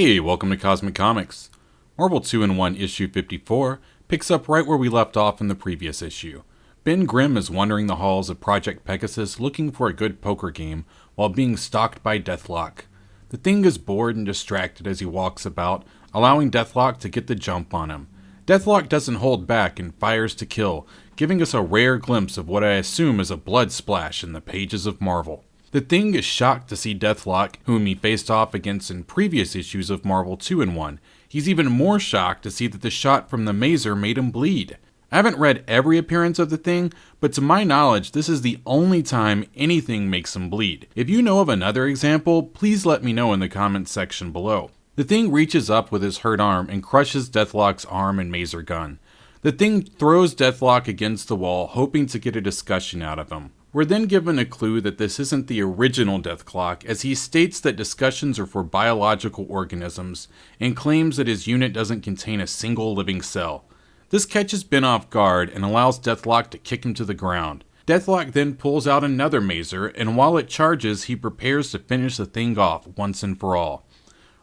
Hey, welcome to Cosmic Comics. Marvel 2-in-1 issue 54 picks up right where we left off in the previous issue. Ben Grimm is wandering the halls of Project Pegasus looking for a good poker game while being stalked by Deathlok. The Thing is bored and distracted as he walks about, allowing Deathlok to get the jump on him. Deathlok doesn't hold back and fires to kill, giving us a rare glimpse of what I assume is a blood splash in the pages of Marvel. The Thing is shocked to see Deathlok, whom he faced off against in previous issues of Marvel 2-in-1. He's even more shocked to see that the shot from the mazer made him bleed. I haven't read every appearance of the Thing, but to my knowledge, this is the only time anything makes him bleed. If you know of another example, please let me know in the comments section below. The Thing reaches up with his hurt arm and crushes Deathlok's arm and mazer gun. The Thing throws Deathlok against the wall, hoping to get a discussion out of him. We're then given a clue that this isn't the original Deathlok, as he states that discussions are for biological organisms, and claims that his unit doesn't contain a single living cell. This catches Ben off guard and allows Deathlok to kick him to the ground. Deathlok then pulls out another mazer, and while it charges, he prepares to finish the Thing off once and for all.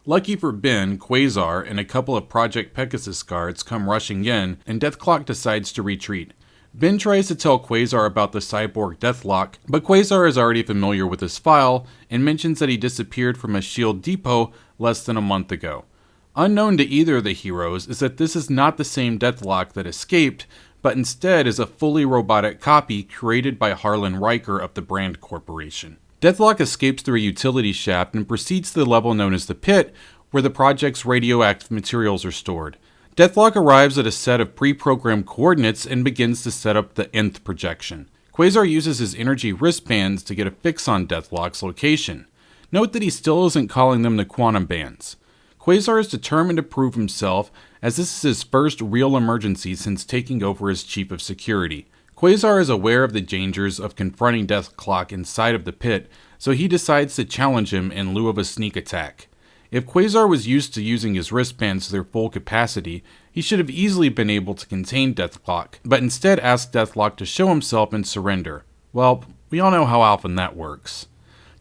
Lucky for Ben, Quasar and a couple of Project Pegasus guards come rushing in, and Deathlok decides to retreat. Ben tries to tell Quasar about the cyborg Deathlok, but Quasar is already familiar with his file and mentions that he disappeared from a shield depot less than a month ago. Unknown to either of the heroes is that this is not the same Deathlok that escaped, but instead is a fully robotic copy created by Harlan Riker of the Brand Corporation. Deathlok escapes through a utility shaft and proceeds to the level known as the Pit, where the project's radioactive materials are stored. Deathlok arrives at a set of pre-programmed coordinates and begins to set up the nth projection. Quasar uses his energy wristbands to get a fix on Deathlok's location. Note that he still isn't calling them the quantum bands. Quasar is determined to prove himself, as this is his first real emergency since taking over as chief of security. Quasar is aware of the dangers of confronting Deathlok inside of the Pit, so he decides to challenge him in lieu of a sneak attack. If Quasar was used to using his wristbands to their full capacity, he should have easily been able to contain Deathlok, but instead asked Deathlok to show himself and surrender. Well, we all know how often that works.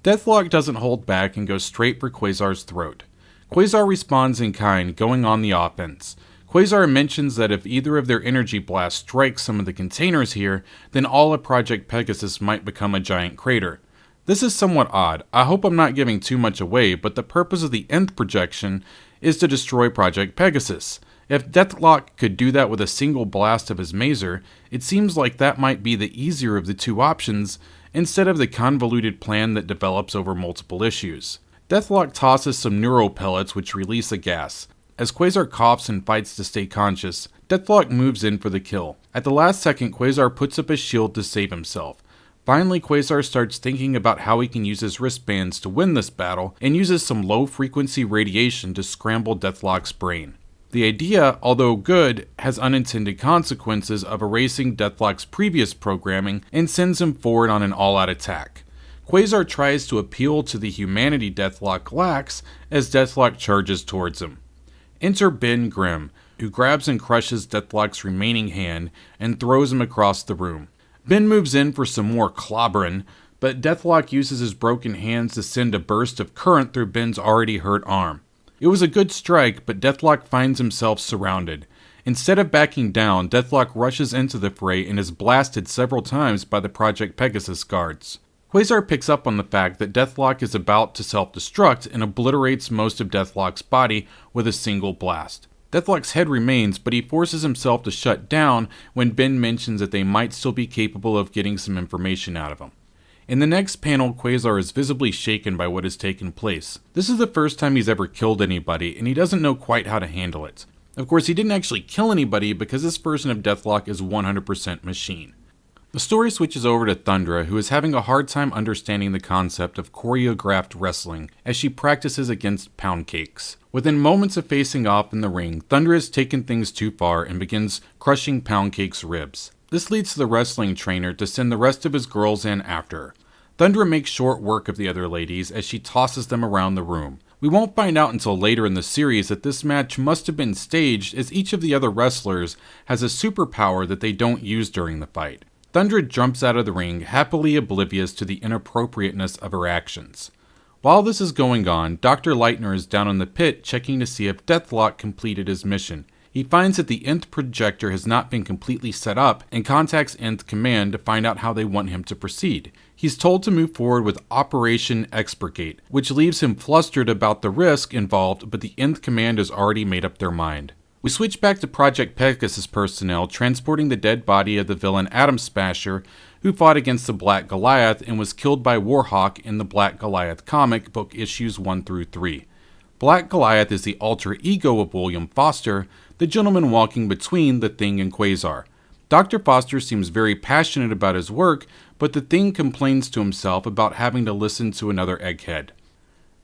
Deathlok doesn't hold back and goes straight for Quasar's throat. Quasar responds in kind, going on the offense. Quasar mentions that if either of their energy blasts strikes some of the containers here, then all of Project Pegasus might become a giant crater. This is somewhat odd. I hope I'm not giving too much away, but the purpose of the nth projection is to destroy Project Pegasus. If Deathlok could do that with a single blast of his mazer, it seems like that might be the easier of the two options, instead of the convoluted plan that develops over multiple issues. Deathlok tosses some neuro pellets which release a gas. As Quasar coughs and fights to stay conscious, Deathlok moves in for the kill. At the last second, Quasar puts up his shield to save himself. Finally, Quasar starts thinking about how he can use his wristbands to win this battle, and uses some low-frequency radiation to scramble Deathlok's brain. The idea, although good, has unintended consequences of erasing Deathlok's previous programming and sends him forward on an all-out attack. Quasar tries to appeal to the humanity Deathlok lacks as Deathlok charges towards him. Enter Ben Grimm, who grabs and crushes Deathlok's remaining hand and throws him across the room. Ben moves in for some more clobbering, but Deathlok uses his broken hands to send a burst of current through Ben's already hurt arm. It was a good strike, but Deathlok finds himself surrounded. Instead of backing down, Deathlok rushes into the fray and is blasted several times by the Project Pegasus guards. Quasar picks up on the fact that Deathlok is about to self-destruct and obliterates most of Deathlok's body with a single blast. Deathlok's head remains, but he forces himself to shut down when Ben mentions that they might still be capable of getting some information out of him. In the next panel, Quasar is visibly shaken by what has taken place. This is the first time he's ever killed anybody, and he doesn't know quite how to handle it. Of course, he didn't actually kill anybody because this version of Deathlok is 100% machine. The story switches over to Thundra, who is having a hard time understanding the concept of choreographed wrestling as she practices against pound cakes. Within moments of facing off in the ring, Thundra has taken things too far and begins crushing pound cake's ribs. This leads to the wrestling trainer to send the rest of his girls in after her. Thundra makes short work of the other ladies as she tosses them around the room. We won't find out until later in the series that this match must have been staged, as each of the other wrestlers has a superpower that they don't use during the fight. Thundra jumps out of the ring, happily oblivious to the inappropriateness of her actions. While this is going on, Dr. Lightner is down in the pit checking to see if Deathlok completed his mission. He finds that the Nth projector has not been completely set up and contacts Nth Command to find out how they want him to proceed. He's told to move forward with Operation Expurgate, which leaves him flustered about the risk involved, but the Nth Command has already made up their mind. We switch back to Project Pegasus personnel transporting the dead body of the villain Atom Smasher, who fought against the Black-Goliath and was killed by Warhawk in the Black-Goliath comic book issues 1 through 3. Black-Goliath is the alter ego of William Foster, the gentleman walking between the Thing and Quasar. Dr. Foster seems very passionate about his work, but the Thing complains to himself about having to listen to another egghead.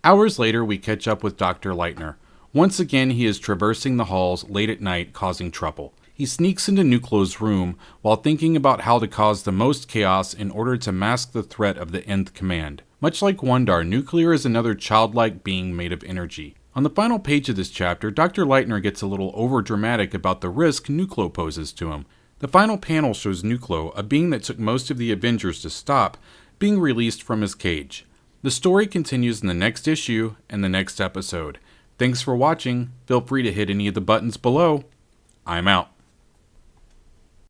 Hours later, we catch up with Dr. Lightner. Once again, he is traversing the halls late at night, causing trouble. He sneaks into Nucleo's room while thinking about how to cause the most chaos in order to mask the threat of the Nth Command. Much like Wondar, Nuclear is another childlike being made of energy. On the final page of this chapter, Dr. Lightner gets a little overdramatic about the risk Nucleo poses to him. The final panel shows Nucleo, a being that took most of the Avengers to stop, being released from his cage. The story continues in the next issue and the next episode. Thanks for watching. Feel free to hit any of the buttons below. I'm out.